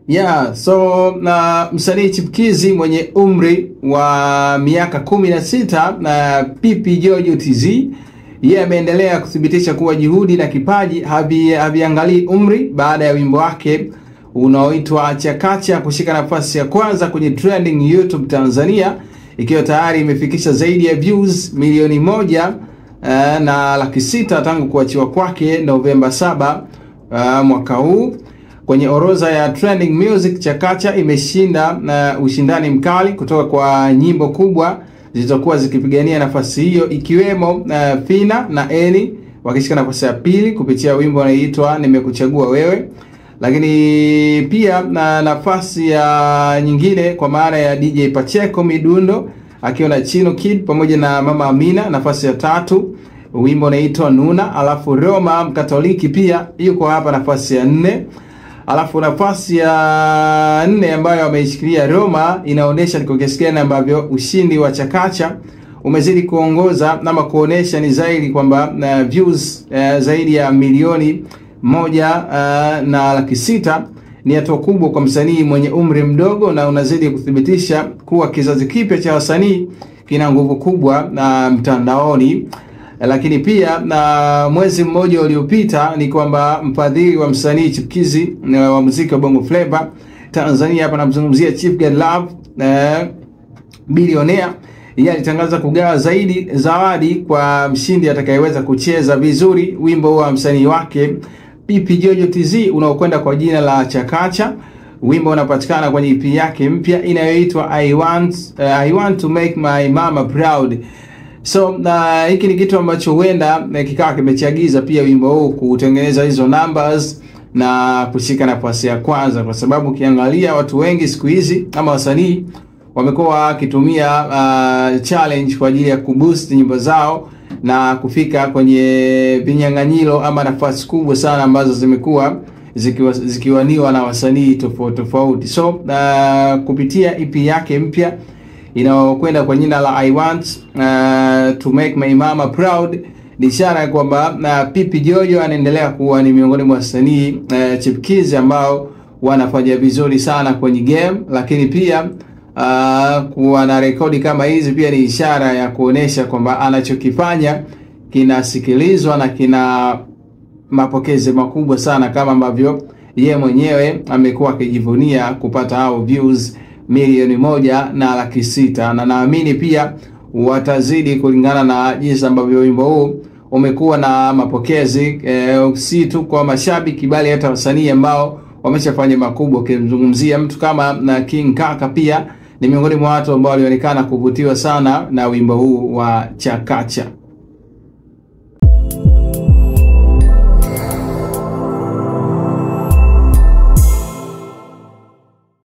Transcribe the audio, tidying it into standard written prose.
Yeah, so na msanii chipukizi mwenye umri wa miaka 16 na Pipi Jojo TZ, yeye ameendelea kuthibitisha kuwa juhudi na kipaji haviangalii umri baada ya wimbo wake unaoitwa Chakacha kushika nafasi ya kwanza kwenye trending YouTube Tanzania, ikiwa tayari imefikisha zaidi ya views milioni 1 na laki 6 tangu kuachiwa kwake Novemba 7 mwaka huu. Kwenye orodha ya trending music, Chakacha imeshinda ushindani mkali kutoka kwa nyimbo kubwa zilizokuwa zikipigania nafasi hiyo, ikiwemo Fina na Eni wakishika nafasi ya pili kupitia wimbo unaoitwa Nimekuchagua Wewe. Lakini pia na nafasi ya nyingine kwa maana ya DJ Pacheco Midundo akiwa na Chino Kid pamoja na Mama Amina nafasi ya 3, wimbo unaitwa Nuna. Alafu Roma Mkatoliki pia yuko hapa nafasi ya 4. Alafu nafasi ya 4 ambayo ameishikilia Roma inaonesha ni kwa kiasi gani ambavyo ushindi wa Chakacha umezidi kuongoza na kuonesha ni zaidi kwamba views zaidi ya milioni 1 na laki 6 ni hatua kubwa kwa msanii mwenye umri mdogo, na unazidi kuthibitisha kuwa kizazi kipya cha wasanii kina nguvu kubwa na mtandaoni. Lakini pia na mwezi mmoja uliopita ni kwamba mfadhili wa msanii chipukizi wa muziki wa Bongo Flava Tanzania, hapa namzungumzia Chief Godlove bilionea, yeye alitangaza kugawa zawadi kwa mshindi atakayeweza kucheza vizuri wimbo wa msanii wake Pipi Jojo TZ unaokwenda kwa jina la Chakacha. Wimbo unapatikana kwenye EP yake mpya inayoitwa I want to make my mama proud. So na hiki ni kitu ambacho huenda kikawa kimechagiza pia wimbo huu kutengeneza hizo numbers na kushika nafasi ya kwanza, kwa sababu ukiangalia watu wengi siku hizi ama wasanii wamekuwa wakitumia challenge kwa ajili ya kuboost nyimbo zao na kufika kwenye vinyang'anyiro ama nafasi kubwa sana ambazo zimekuwa zikiwaniwa na wasanii tofauti. So kupitia EP yake mpya inayokwenda kwa jina la I want to make my mama proud, ni ishara kwamba Pipi Jojo anaendelea kuwa ni miongoni mwa wasanii chipukizi ambao wanafanya vizuri sana kwenye game. Lakini pia kuwa na rekodi kama hizi pia ni ishara ya kuonesha kwamba anachokifanya kinasikilizwa na kina mapokezi makubwa sana, kama ambavyo yeye mwenyewe amekuwa akijivunia kupata hao views milioni 1 na laki 6, na naamini pia watazidi kulingana na jinsi ambavyo wimbo huu umekuwa na mapokezi si tu kwa mashabiki bali hata wasanii ambao wameshafanya makubwa. Ukizungumzia mtu kama na King Kaka pia ni miongoni mwa watu ambao walionekana kuvutiwa sana na wimbo huu wa Chakacha.